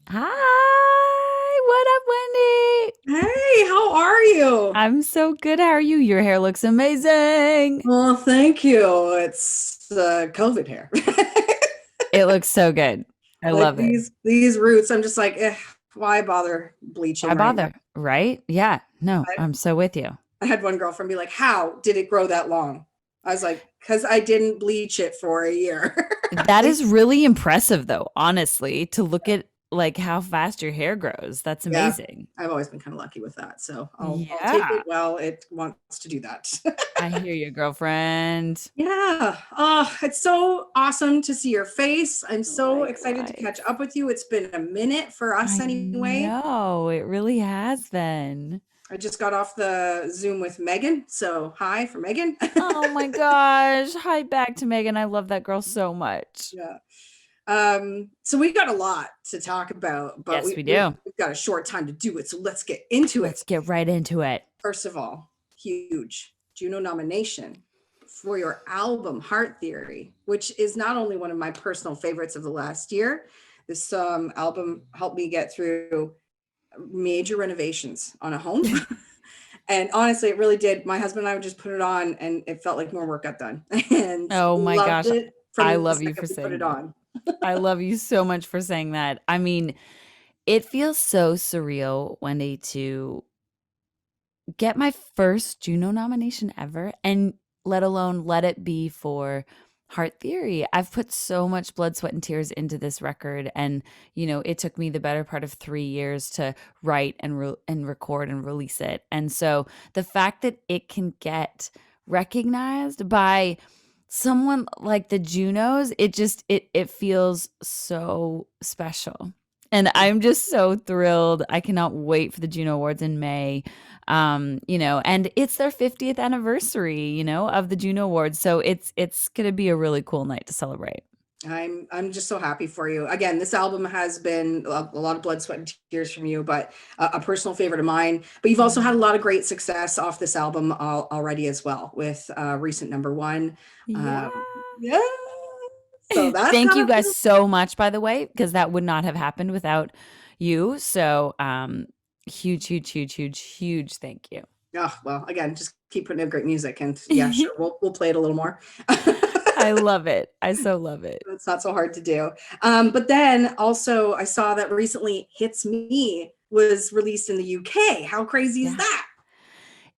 Hi, what up, Wendy? Hey, how are you? I'm so good. How are you? Your hair looks amazing. Well, thank you. It's COVID hair. It looks so good. I Like love it. these roots, I'm just like, why bother Why bleaching right now? bother? Right? Yeah. No, I, I'm so with you. I had one girlfriend be like, "How did it grow that long?" I was like, "Because I didn't bleach it for a year, at That is least." really impressive, though, honestly, to look at like how fast your hair grows. That's Yeah, amazing. I've always been kind of lucky with that, so I'll take Yeah. it while it wants to do that. I hear you, girlfriend. Yeah. Oh, it's so awesome to see your face. I'm so excited to catch Likewise. up with you. It's been a minute for us I anyway. know. It really has been. I just got off the Zoom with Megan. So, hi for Megan. Oh my gosh. Hi back to Megan. I love that girl so much. Yeah. So we got a lot to talk about, but Yes, we do. we've got a short time to do it. So let's get into it. Let's get right into it. First of all, huge Juno nomination for your album Heart Theory, which is not only one of my personal favorites of the last year. This album helped me get through major renovations on a home. And honestly, it really did. My husband and I would just put it on, and it felt like more work got done, and Oh my loved gosh. it I from the love you second for we put saying it that. on. I love you so much for saying that. I mean, it feels so surreal, Wendy, to get my first Juno nomination ever, and let alone let it be for Heart Theory. I've put so much blood, sweat, and tears into this record, and it took me the better part of 3 years to write and record and release it. And so the fact that it can get recognized by someone like the Junos, it feels so special. And I'm just so thrilled. I cannot wait for the Juno Awards in May. And it's their 50th anniversary, of the Juno Awards. So it's gonna be a really cool night to celebrate. I'm just so happy for you. Again, this album has been a lot of blood, sweat, and tears from you, but a personal favorite of mine. But you've also Yeah. had a lot of great success off this album already as well, with recent number one. Yeah. Um, yeah, so that's Thank you gotta guys feel. so much, by the way, because that would not have happened without you. So huge, huge, huge, huge, huge thank you. Oh, well, again, just keep putting out great music, and yeah, sure, we'll play it a little more. I love it. I so love it. It's not so hard to do. But then also, I saw that recently "Hits Me" was released in the UK. How crazy is Yeah. that?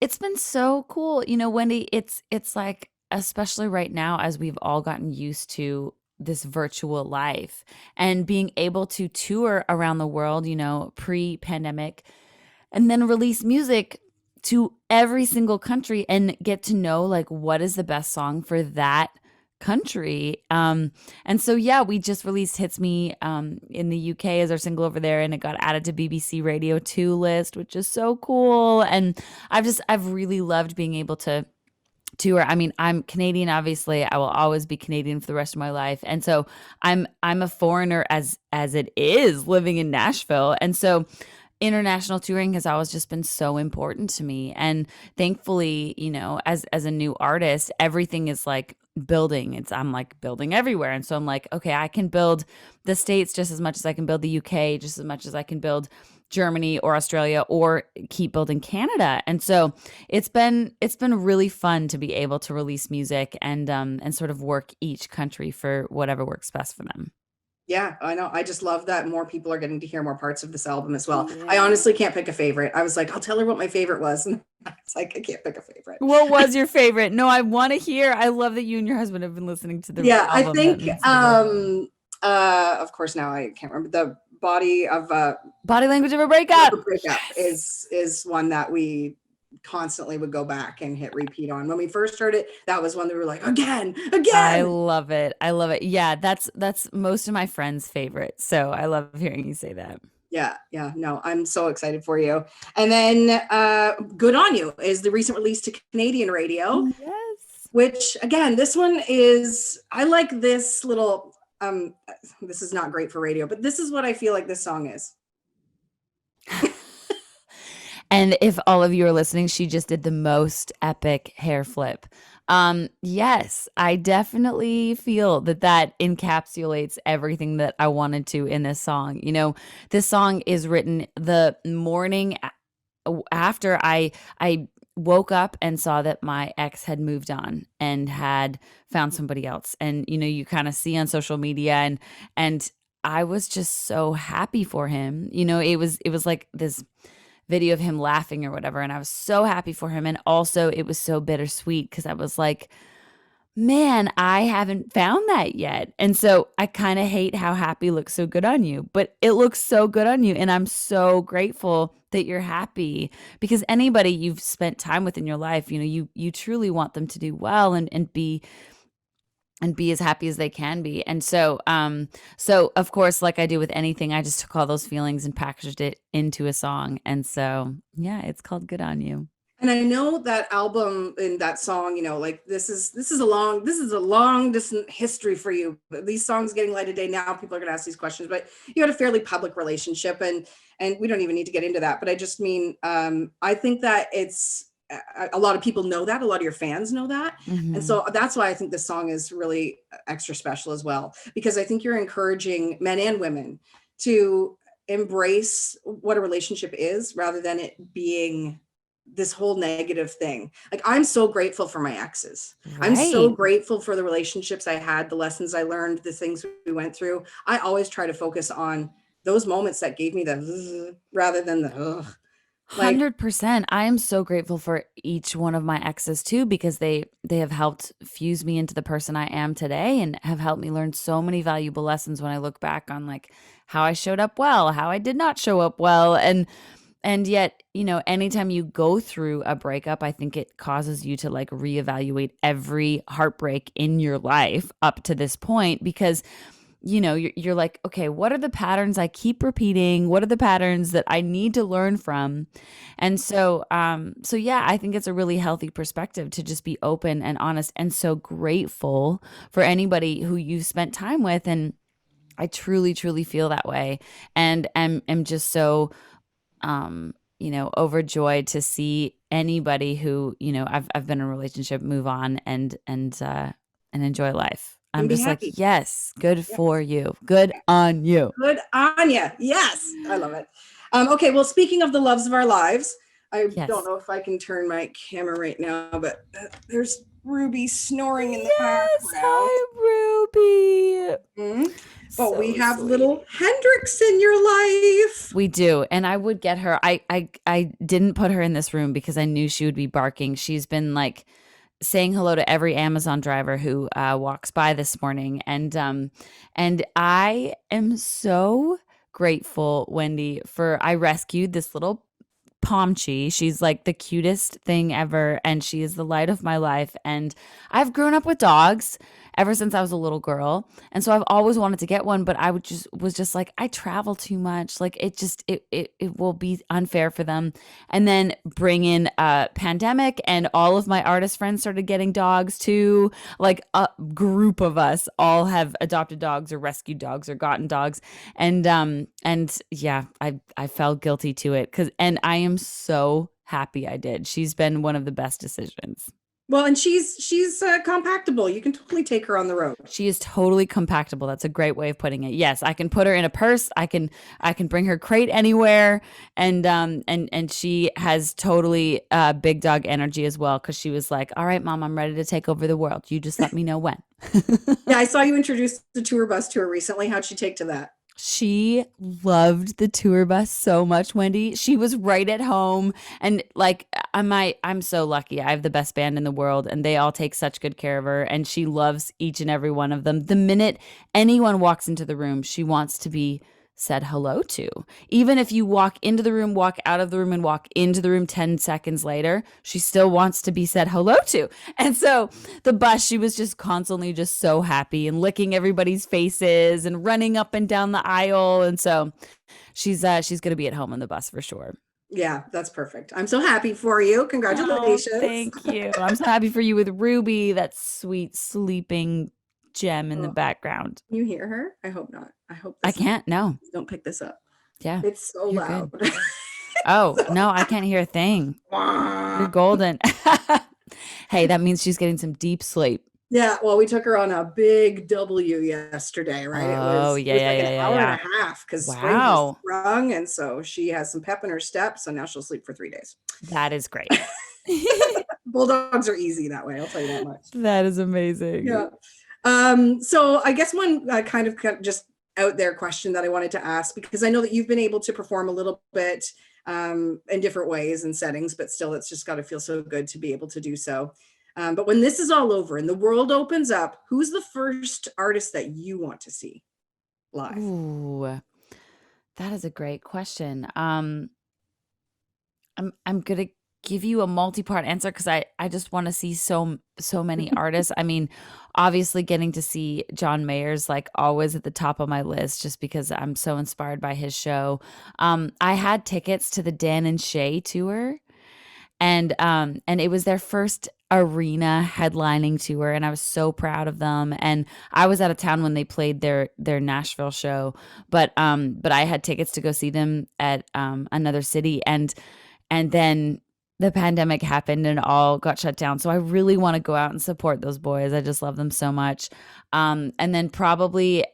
It's been so cool. Wendy, it's like, especially right now, as we've all gotten used to this virtual life and being able to tour around the world, pre-pandemic, and then release music to every single country and get to know like what is the best song for that country. And so yeah, we just released Hits Me in the UK as our single over there, and it got added to BBC Radio 2 list, which is so cool. And I've really loved being able to tour. I mean, I'm Canadian, obviously. I will always be Canadian for the rest of my life. And so I'm a foreigner as it is living in Nashville. And so international touring has always just been so important to me. And thankfully, as a new artist, everything is like building. I'm like building everywhere. And so I'm like, okay, I can build the States just as much as I can build the UK, just as much as I can build Germany or Australia, or keep building Canada. And so it's been really fun to be able to release music and sort of work each country for whatever works best for them. Yeah, I know. I just love that more people are getting to hear more parts of this album as well. I Yeah. honestly can't pick a favorite. I was like, I'll tell her what my favorite was. And it's like, I can't pick a favorite. What was your favorite? No, I want to hear. I love that you and your husband have been listening to the Yeah, I album. That think, means the world to me. of course, now I can't remember the body Body language of a breakup. of a breakup Yes. is one that we constantly would go back and hit repeat on. When we first heard it, that was one that we were like, again, I again. love it. I love it. Yeah, that's most of my friends' favorite. So I love hearing you say that. Yeah, no, I'm so excited for you. And then Good on You is the recent release to Canadian radio, Yes. which again, this one is, I like this little, this is not great for radio, but this is what I feel like this song is. And if all of you are listening, she just did the most epic hair flip. Yes, I definitely feel that that encapsulates everything that I wanted to in this song. This song is written the morning after I woke up and saw that my ex had moved on and had found somebody else. And you kind of see on social media, and I was just so happy for him. It was like this video of him laughing or whatever, and I was so happy for him. And also it was so bittersweet because I was like, man, I haven't found that yet. And so I kind of hate how happy looks so good on you, but it looks so good on you. And I'm so grateful that you're happy, because anybody you've spent time with in your life, you truly want them to do well and be as happy as they can be. And so of course, like I do with anything, I just took all those feelings and packaged it into a song. And so, yeah, it's called Good on You. And I know that album and that song, like this is a long distant history for you. These songs getting light of day now, people are going to ask these questions, but you had a fairly public relationship, and we don't even need to get into that. But I just mean, I think that it's a lot of people know that, a lot of your fans know that, and Mhm. so that's why I think this song is really extra special as well, because I think you're encouraging men and women to embrace what a relationship is rather than it being this whole negative thing. Like, I'm so grateful for my exes. I'm so Right. grateful for the relationships I had, the lessons I learned, the things we went through. I always try to focus on those moments that gave me the rather than the ugh. Like, 100%. I am so grateful for each one of my exes too, because they have helped fuse me into the person I am today and have helped me learn so many valuable lessons when I look back on like how I showed up well, how I did not show up well. And yet, anytime you go through a breakup, I think it causes you to like reevaluate every heartbreak in your life up to this point, because you're like, okay, what are the patterns I keep repeating? What are the patterns that I need to learn from? And so yeah, I think it's a really healthy perspective to just be open and honest, and so grateful for anybody who you've spent time with. And I truly, truly feel that way, and am just so overjoyed to see anybody who, I've been in a relationship move on and enjoy life. I'm and be just like, happy. yes, good Yeah. for you. Good on you. Good on you. Yes, I love it. Okay, well, speaking of the loves of our lives, I don't Yes. know if I can turn my camera right now, but there's Ruby snoring in the Yes. background. Hi, Ruby. Mhm. But we So have sweet. little Hendrix in your life. We do. And I would get her. I didn't put her in this room because I knew she would be barking. She's been like saying hello to every Amazon driver who walks by this morning, and I am so grateful, Wendy, for I rescued this little Pomchi. She's like the cutest thing ever, and she is the light of my life. And I've grown up with dogs ever since I was a little girl, and so I've always wanted to get one. But I would just was just like, I travel too much. Like it will be unfair for them. And then bring in a pandemic, and all of my artist friends started getting dogs too. Like a group of us all have adopted dogs or rescued dogs or gotten dogs, and yeah, I felt guilty to it, and I am so happy I did. She's been one of the best decisions. Well, and she's compactable. You can totally take her on the road. She is totally compactable. That's a great way of putting it. Yes, I can put her in a purse. I can bring her crate anywhere, and she has totally big dog energy as well, because she was like, "All right, mom, I'm ready to take over the world. You just let me know when." Yeah, I saw you introduce the tour bus to her recently. How'd she take to that? She loved the tour bus so much, Wendy. She was right at home, and like I'm so lucky. I have the best band in the world, and they all take such good care of her, and she loves each and every one of them. The minute anyone walks into the room, she wants to be said hello to. Even if you walk into the room, walk out of the room, and walk into the room 10 seconds later, she still wants to be said hello to. And so the bus, she was just constantly just so happy and licking everybody's faces and running up and down the aisle. And so she's gonna be at home on the bus for sure. Yeah, that's perfect. I'm so happy for you. Oh, Congratulations. thank you. I'm so happy for you with Ruby, that sweet sleeping gem in the Oh, background. can you hear her? I hope not. I hope I this can't. No. don't pick this up. Yeah, It's so you're loud. good. Oh, no, I can't hear a thing. You're So, golden. Hey, that means she's getting some deep sleep. yeah, well, we took her on a big W yesterday, right? It Oh, was it yeah, was yeah, like an yeah, yeah, hour and yeah. a half because spring has Wow. sprung, and so she has some pep in her step. So now she'll sleep for 3 days. That is great. Bulldogs are easy that way. I'll tell you that much. That is amazing. Yeah. So I guess one kind of just out there question that I wanted to ask, because I know that you've been able to perform a little bit in different ways and settings, but still, it's just got to feel so good to be able to do so. But when this is all over and the world opens up, who's the first artist that you want to see live? Ooh, that is a great question. I'm gonna give you a multi-part answer because I just want to see so many artists. I mean, obviously getting to see John Mayer's like always at the top of my list just because I'm so inspired by his show. I had tickets to the Dan and Shay tour, and it was their first arena headlining tour, and I was so proud of them. And I was out of town when they played their Nashville show, but I had tickets to go see them at another city, and then the pandemic happened and all got shut down. So I really want to go out and support those boys. I just love them so much. And then probably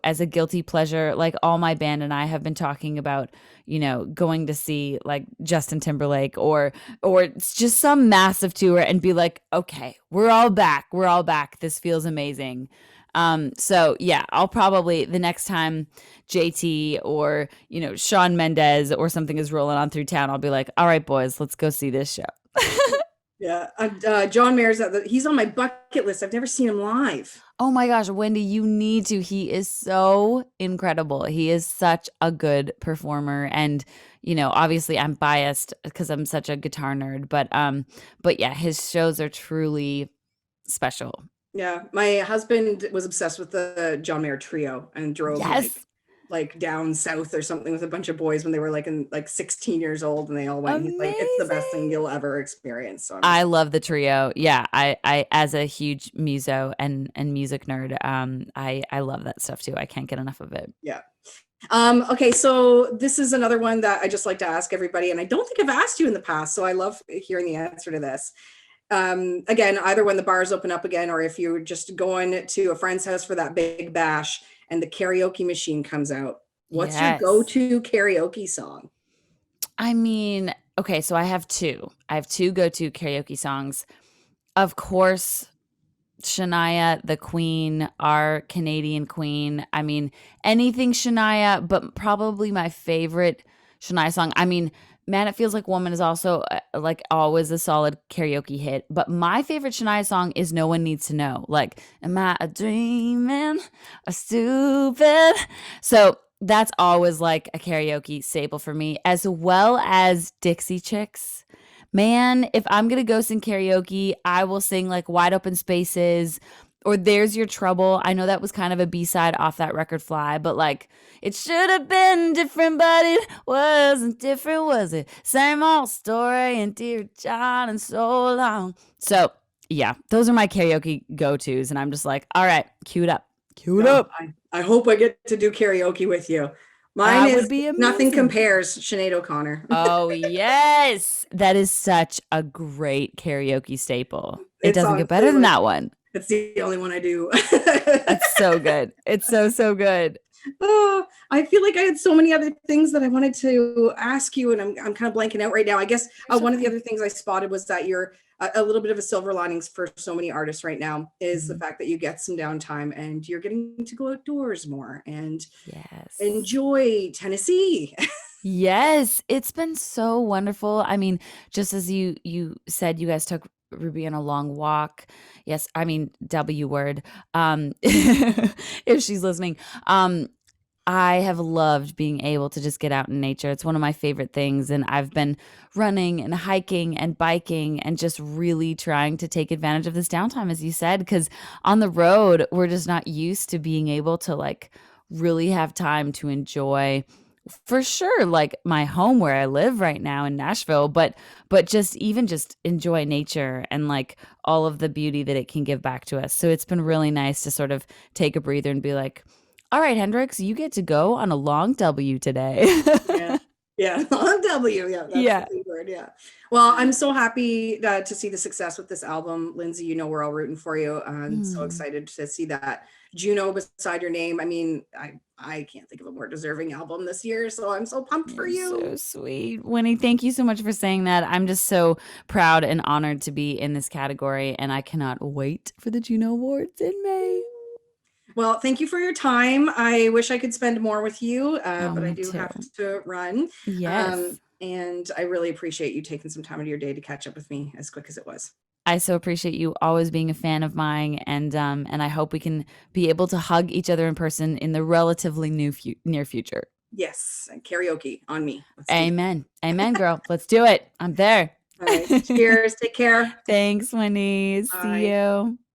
as a guilty pleasure, like all my band and I have been talking about, going to see like Justin Timberlake or it's just some massive tour and be like, okay, we're all back. We're all back. This feels amazing. So yeah, I'll probably the next time JT or, Shawn Mendes or something is rolling on through town, I'll be like, all right, boys, let's go see this show. Yeah, John Mayer's he's on my bucket list. I've never seen him live. Oh my gosh, Wendy, you need to. He is so incredible. He is such a good performer. And, obviously I'm biased because I'm such a guitar nerd, but yeah, his shows are truly special. Yeah, my husband was obsessed with the John Mayer trio and drove Yes. like down south or something with a bunch of boys when they were like in like 16 years old, and they all went. And he's like, it's the best thing Amazing. you'll ever experience. So I'm I just love the trio. Yeah, I as a huge muso and music nerd, I love that stuff too. I can't get enough of it. yeah. Okay, so this is another one that I just like to ask everybody, and I don't think I've asked you in the past, so I love hearing the answer to this. Again, either when the bars open up again, or if you're just going to a friend's house for that big bash and the karaoke machine comes out, what's your Yes. go-to karaoke song? I mean, okay, so I have two. I have two go-to karaoke songs. Of course, Shania, the queen, our Canadian queen. I mean, anything Shania, but probably my favorite Shania song. I mean, Man, It Feels Like Woman is also like always a solid karaoke hit. But my favorite Shania song is No One Needs to Know. Like, am I a dreaming or stupid? So that's always like a karaoke staple for me, as well as Dixie Chicks. Man, if I'm gonna go sing karaoke, I will sing like Wide Open Spaces or There's Your Trouble. I know that was kind of a B-side off that record Fly, but like it should have been different, but it wasn't different, was it? Same old story and Dear John and so long. So yeah, those are my karaoke go-tos, and I'm just like, all right, cue it up. Cue it Oh, up. I hope I get to do karaoke with you. Mine That is would be Nothing amazing. Compares, Sinead O'Connor. Oh, yes. That is such a great karaoke staple. It It's doesn't get honestly better than like, that one. it's the only one I do. That's so good. It's so, so good. Oh, I feel like I had so many other things that I wanted to ask you, and I'm kind of blanking out right now. I guess It's one of the okay. other things I spotted was that you're a little bit of a silver linings for so many artists right now is the Mhm. fact that you get some downtime and you're getting to go outdoors more and Yes. enjoy Tennessee. Yes, it's been so wonderful. I mean, just as you said you guys took Ruby on a long walk. Yes, I mean W word. If she's listening. I have loved being able to just get out in nature. It's one of my favorite things. And I've been running and hiking and biking and just really trying to take advantage of this downtime, as you said, because on the road, we're just not used to being able to like really have time to enjoy for sure like my home where I live right now in Nashville, but just even just enjoy nature and like all of the beauty that it can give back to us. So it's been really nice to sort of take a breather and be like, all right, Hendrix, you get to go on a long W today. Yeah. Yeah, W. Yeah, that's the Yeah. big word. Yeah. Well, I'm so happy to see the success with this album, Lindsay. You know, we're all rooting for you. I'm so Mm. excited to see that Juno beside your name. I mean, I can't think of a more deserving album this year, so I'm so pumped for You're you. so sweet. Winnie, thank you so much for saying that. I'm just so proud and honored to be in this category, and I cannot wait for the Juno Awards in May. Well, thank you for your time. I wish I could spend more with you, Oh, but I me do have too. to run. Yes. And I really appreciate you taking some time of your day to catch up with me as quick as it was. I so appreciate you always being a fan of mine, and I hope we can be able to hug each other in person in the relatively near future. Yes, and karaoke on me. Let's do that. Amen. Amen, girl. Let's do it. I'm there. All right. Cheers. Take care. Thanks, Winnie. See Bye. you.